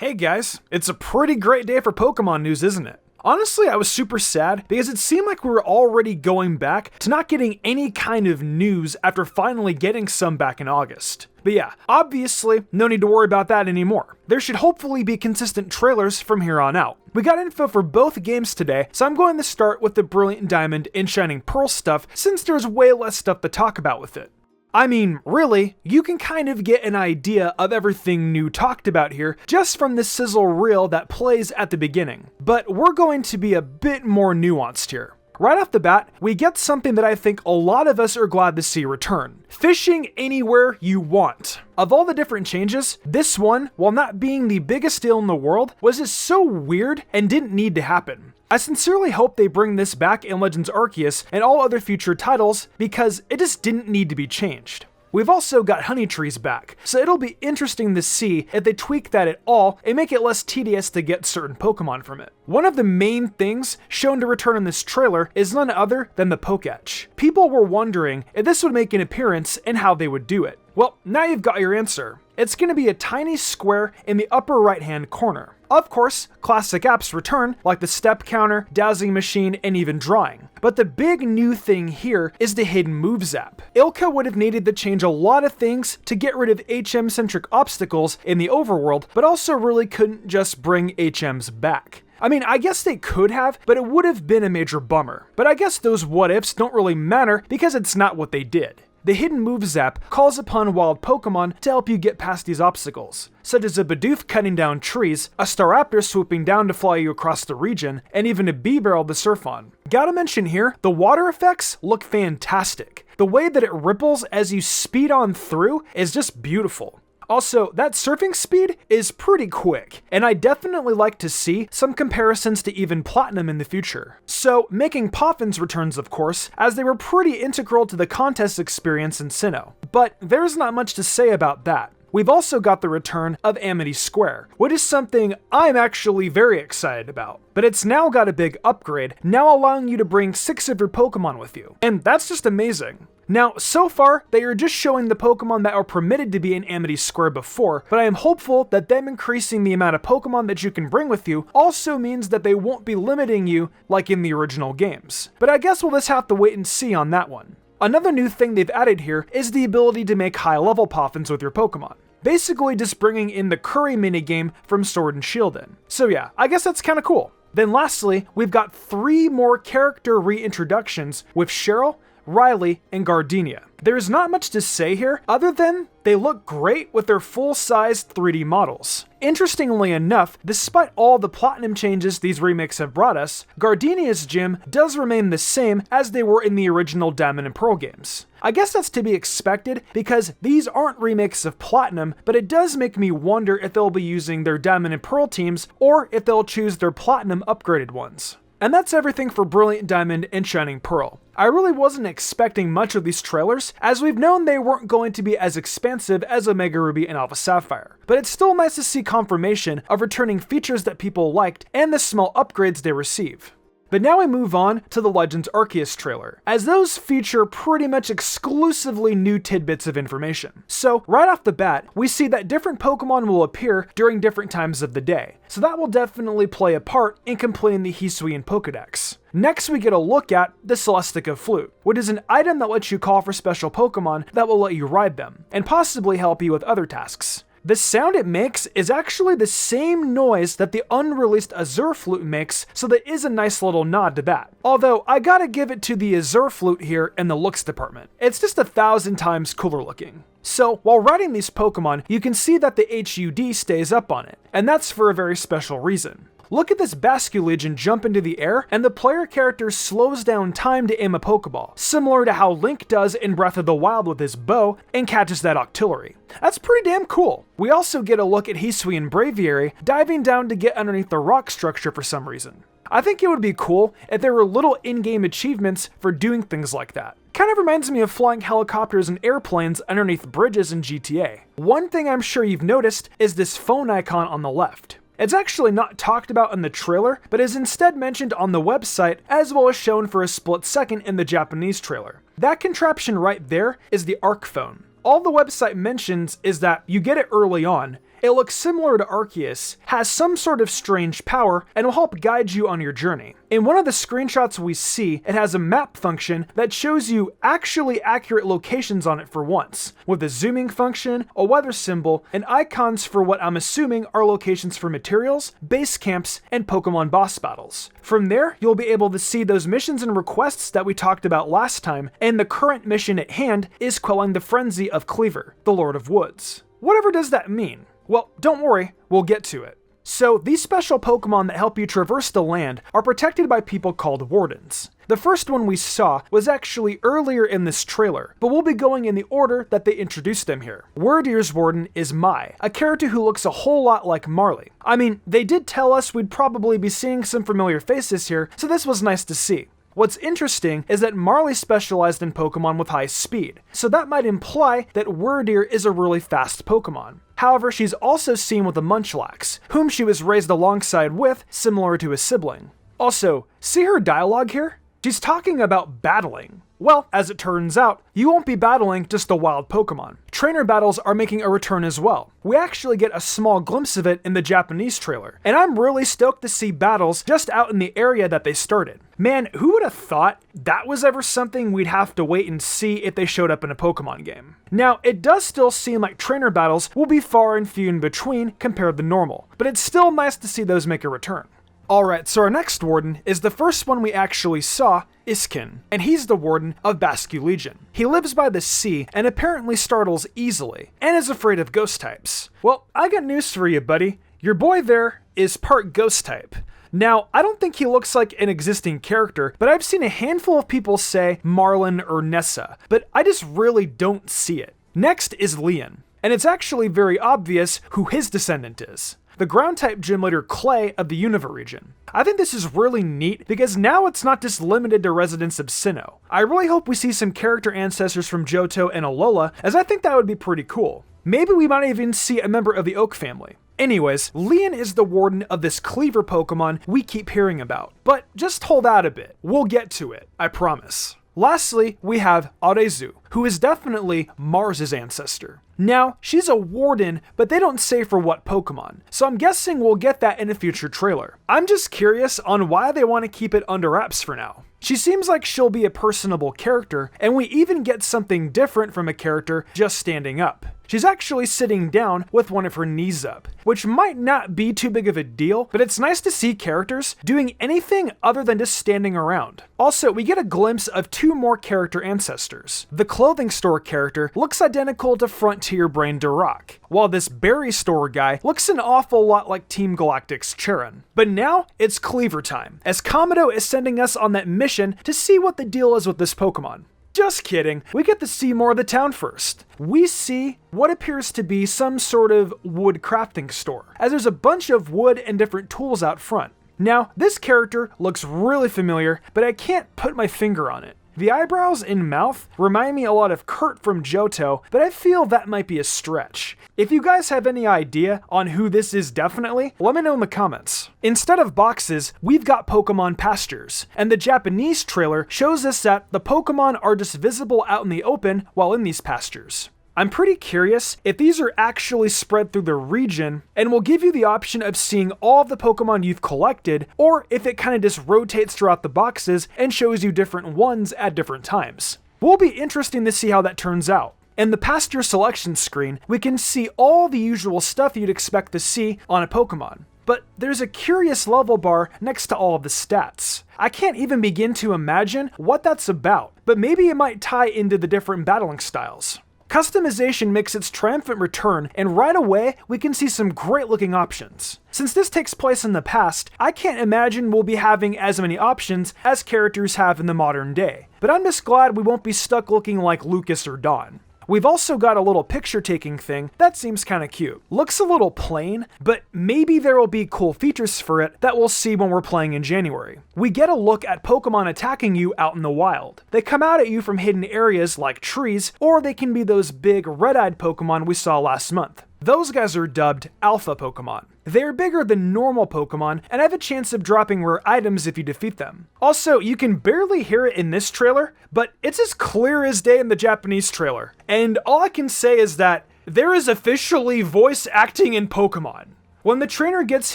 Hey guys, it's a pretty great day for Pokemon news, isn't it? Honestly, I was super sad because it seemed like we were already going back to not getting any kind of news after finally getting some back in August. But yeah, obviously, no need to worry about that anymore. There should hopefully be consistent trailers from here on out. We got info for both games today, so I'm going to start with the Brilliant Diamond and Shining Pearl stuff since there's way less stuff to talk about with it. I mean, really, you can kind of get an idea of everything new talked about here just from the sizzle reel that plays at the beginning. But we're going to be a bit more nuanced here. Right off the bat, we get something that I think a lot of us are glad to see return. Fishing anywhere you want. Of all the different changes, this one, while not being the biggest deal in the world, was just so weird and didn't need to happen. I sincerely hope they bring this back in Legends Arceus and all other future titles because it just didn't need to be changed. We've also got honey trees back, so it'll be interesting to see if they tweak that at all and make it less tedious to get certain Pokemon from it. One of the main things shown to return in this trailer is none other than the Poketch. People were wondering if this would make an appearance and how they would do it. Well, now you've got your answer. It's going to be a tiny square in the upper right-hand corner. Of course, classic apps return, like the step counter, dowsing machine, and even drawing. But the big new thing here is the hidden moves app. Ilka would have needed to change a lot of things to get rid of HM-centric obstacles in the overworld, but also really couldn't just bring HMs back. I mean, I guess they could have, but it would have been a major bummer. But I guess those what-ifs don't really matter because it's not what they did. The Hidden Moves app calls upon wild Pokemon to help you get past these obstacles, such as a Bidoof cutting down trees, a Staraptor swooping down to fly you across the region, and even a Bee-Barrel to surf on. Gotta mention here, the water effects look fantastic. The way that it ripples as you speed on through is just beautiful. Also, that surfing speed is pretty quick, and I definitely like to see some comparisons to even Platinum in the future. So, making Poffins returns of course, as they were pretty integral to the contest experience in Sinnoh. But there's not much to say about that. We've also got the return of Amity Square, which is something I'm actually very excited about. But it's now got a big upgrade, now allowing you to bring 6 of your Pokemon with you. And that's just amazing. Now, so far, they are just showing the Pokemon that are permitted to be in Amity Square before, but I am hopeful that them increasing the amount of Pokemon that you can bring with you also means that they won't be limiting you like in the original games. But I guess we'll just have to wait and see on that one. Another new thing they've added here is the ability to make high-level Poffins with your Pokemon. Basically just bringing in the Curry minigame from Sword and Shield in. So yeah, I guess that's kinda cool. Then lastly, we've got 3 more character reintroductions with Cheryl, Riley, and Gardenia. There's not much to say here other than they look great with their full-sized 3D models. Interestingly enough, despite all the Platinum changes these remakes have brought us, Gardenia's gym does remain the same as they were in the original Diamond and Pearl games. I guess that's to be expected because these aren't remakes of Platinum, but it does make me wonder if they'll be using their Diamond and Pearl teams or if they'll choose their Platinum upgraded ones. And that's everything for Brilliant Diamond and Shining Pearl. I really wasn't expecting much of these trailers, as we've known they weren't going to be as expansive as Omega Ruby and Alpha Sapphire. But it's still nice to see confirmation of returning features that people liked and the small upgrades they receive. But now we move on to the Legends Arceus trailer, as those feature pretty much exclusively new tidbits of information. So right off the bat, we see that different Pokemon will appear during different times of the day, so that will definitely play a part in completing the Hisuian Pokedex. Next we get a look at the Celestica Flute, which is an item that lets you call for special Pokemon that will let you ride them, and possibly help you with other tasks. The sound it makes is actually the same noise that the unreleased Azure Flute makes, so that is a nice little nod to that. Although, I gotta give it to the Azure Flute here in the looks department. It's just 1,000 times cooler looking. So, while riding these Pokemon, you can see that the HUD stays up on it, and that's for a very special reason. Look at this Basculage and jump into the air, and the player character slows down time to aim a Pokeball, similar to how Link does in Breath of the Wild with his bow and catches that Octillery. That's pretty damn cool. We also get a look at Hisuian Braviary diving down to get underneath the rock structure for some reason. I think it would be cool if there were little in-game achievements for doing things like that. Kind of reminds me of flying helicopters and airplanes underneath bridges in GTA. One thing I'm sure you've noticed is this phone icon on the left. It's actually not talked about in the trailer, but is instead mentioned on the website as well as shown for a split second in the Japanese trailer. That contraption right there is the Arc phone. All the website mentions is that you get it early on, It looks similar to Arceus, has some sort of strange power, and will help guide you on your journey. In one of the screenshots we see, it has a map function that shows you actually accurate locations on it for once, with a zooming function, a weather symbol, and icons for what I'm assuming are locations for materials, base camps, and Pokemon boss battles. From there, you'll be able to see those missions and requests that we talked about last time, and the current mission at hand is quelling the frenzy of Kleavor, the Lord of Woods. Whatever does that mean? Well, don't worry, we'll get to it. So, these special Pokemon that help you traverse the land are protected by people called Wardens. The first one we saw was actually earlier in this trailer, but we'll be going in the order that they introduced them here. Wyrdeer's Warden is Mai, a character who looks a whole lot like Marley. I mean, they did tell us we'd probably be seeing some familiar faces here, so this was nice to see. What's interesting is that Marley specialized in Pokemon with high speed, so that might imply that Wyrdeer is a really fast Pokemon. However, she's also seen with the Munchlax, whom she was raised alongside with, similar to a sibling. Also, see her dialogue here? She's talking about battling. Well, as it turns out, you won't be battling just a wild Pokemon. Trainer battles are making a return as well. We actually get a small glimpse of it in the Japanese trailer, and I'm really stoked to see battles just out in the area that they started. Man, who would have thought that was ever something we'd have to wait and see if they showed up in a Pokemon game? Now, it does still seem like trainer battles will be far and few in between compared to normal, but it's still nice to see those make a return. Alright, so our next Warden is the first one we actually saw, Iskin, and he's the Warden of Basque Legion. He lives by the sea and apparently startles easily, and is afraid of ghost types. Well, I got news for you, buddy. Your boy there is part ghost type. Now, I don't think he looks like an existing character, but I've seen a handful of people say Marlin or Nessa, but I just really don't see it. Next is Leon, and it's actually very obvious who his descendant is. The ground-type gym leader Clay of the Unova region. I think this is really neat because now it's not just limited to residents of Sinnoh. I really hope we see some character ancestors from Johto and Alola, as I think that would be pretty cool. Maybe we might even see a member of the Oak family. Anyways, Leon is the Warden of this Kleavor Pokemon we keep hearing about. But just hold out a bit. We'll get to it, I promise. Lastly, we have Arezu, who is definitely Mars' ancestor. Now, she's a Warden, but they don't say for what Pokemon, so I'm guessing we'll get that in a future trailer. I'm just curious on why they want to keep it under wraps for now. She seems like she'll be a personable character, and we even get something different from a character just standing up. She's actually sitting down with one of her knees up, which might not be too big of a deal, but it's nice to see characters doing anything other than just standing around. Also, we get a glimpse of two more character ancestors. The clothing store character looks identical to Frontier Brain Duroc, while this berry store guy looks an awful lot like Team Galactic's Charon. But now, it's Kleavor time, as Kamado is sending us on that mission to see what the deal is with this Pokemon. Just kidding, we get to see more of the town first. We see what appears to be some sort of wood crafting store, as there's a bunch of wood and different tools out front. Now, this character looks really familiar, but I can't put my finger on it. The eyebrows and mouth remind me a lot of Kurt from Johto, but I feel that might be a stretch. If you guys have any idea on who this is definitely, let me know in the comments. Instead of boxes, we've got Pokemon pastures, and the Japanese trailer shows us that the Pokemon are just visible out in the open while in these pastures. I'm pretty curious if these are actually spread through the region and will give you the option of seeing all of the Pokemon you've collected, or if it kind of just rotates throughout the boxes and shows you different ones at different times. Will be interesting to see how that turns out. In the pasture selection screen, we can see all the usual stuff you'd expect to see on a Pokemon. But there's a curious level bar next to all of the stats. I can't even begin to imagine what that's about, but maybe it might tie into the different battling styles. Customization makes its triumphant return, and right away, we can see some great looking options. Since this takes place in the past, I can't imagine we'll be having as many options as characters have in the modern day, but I'm just glad we won't be stuck looking like Lucas or Dawn. We've also got a little picture taking thing that seems kinda cute. Looks a little plain, but maybe there will be cool features for it that we'll see when we're playing in January. We get a look at Pokemon attacking you out in the wild. They come out at you from hidden areas like trees, or they can be those big red-eyed Pokemon we saw last month. Those guys are dubbed Alpha Pokemon. They're bigger than normal Pokemon and have a chance of dropping rare items if you defeat them. Also, you can barely hear it in this trailer, but it's as clear as day in the Japanese trailer. And all I can say is that There is officially voice acting in Pokemon. When the trainer gets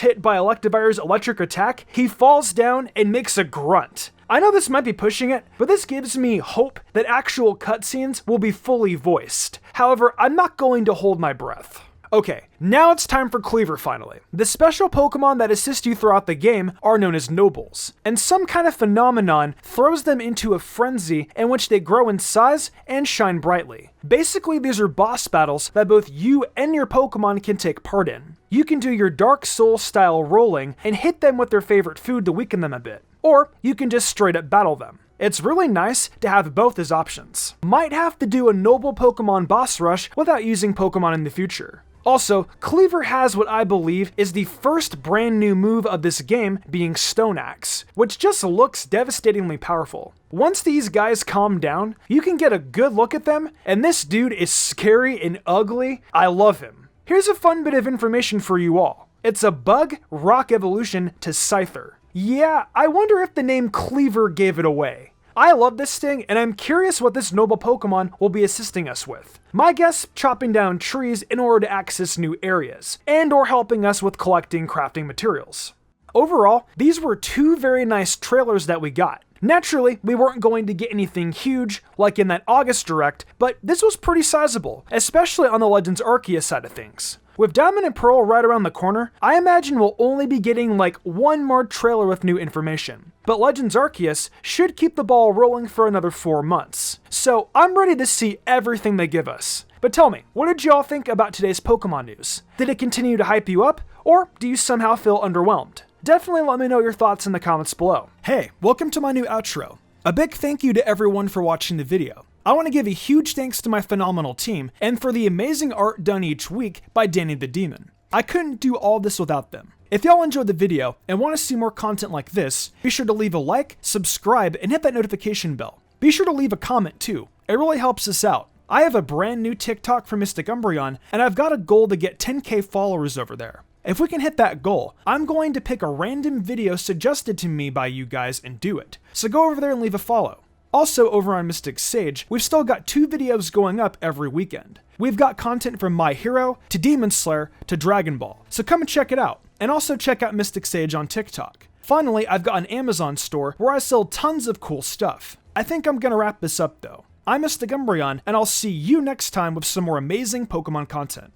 hit by Electivire's electric attack, he falls down and makes a grunt. I know this might be pushing it, but this gives me hope that actual cutscenes will be fully voiced. However, I'm not going to hold my breath. Okay, now it's time for Kleavor finally. The special Pokemon that assist you throughout the game are known as Nobles, and some kind of phenomenon throws them into a frenzy in which they grow in size and shine brightly. Basically, these are boss battles that both you and your Pokemon can take part in. You can do your Dark Souls style rolling and hit them with their favorite food to weaken them a bit, or you can just straight up battle them. It's really nice to have both as options. Might have to do a Noble Pokemon boss rush without using Pokemon in the future. Also, Kleavor has what I believe is the first brand new move of this game, being Stone Axe, which just looks devastatingly powerful. Once these guys calm down, you can get a good look at them, and this dude is scary and ugly. I love him. Here's a fun bit of information for you all. It's a bug rock evolution to Scyther. Yeah, I wonder if the name Kleavor gave it away. I love this thing, and I'm curious what this noble Pokemon will be assisting us with. My guess, chopping down trees in order to access new areas, and or helping us with collecting crafting materials. Overall, these were two very nice trailers that we got. Naturally, we weren't going to get anything huge, like in that August Direct, but this was pretty sizable, especially on the Legends Arceus side of things. With Diamond and Pearl right around the corner, I imagine we'll only be getting like one more trailer with new information. But Legends Arceus should keep the ball rolling for another 4 months. So I'm ready to see everything they give us. But tell me, what did y'all think about today's Pokemon news? Did it continue to hype you up, or do you somehow feel underwhelmed? Definitely let me know your thoughts in the comments below. Hey, welcome to my new outro. A big thank you to everyone for watching the video. I want to give a huge thanks to my phenomenal team, and for the amazing art done each week by Danny the Demon. I couldn't do all this without them. If y'all enjoyed the video and want to see more content like this, be sure to leave a like, subscribe, and hit that notification bell. Be sure to leave a comment too. It really helps us out. I have a brand new TikTok for MysticSage, and I've got a goal to get 10k followers over there. If we can hit that goal, I'm going to pick a random video suggested to me by you guys and do it. So go over there and leave a follow. Also, over on MysticSage, we've still got 2 videos going up every weekend. We've got content from My Hero, to Demon Slayer, to Dragon Ball, so come and check it out. And also check out MysticSage on TikTok. Finally, I've got an Amazon store where I sell tons of cool stuff. I think I'm gonna wrap this up though. I'm MysticSage, and I'll see you next time with some more amazing Pokemon content.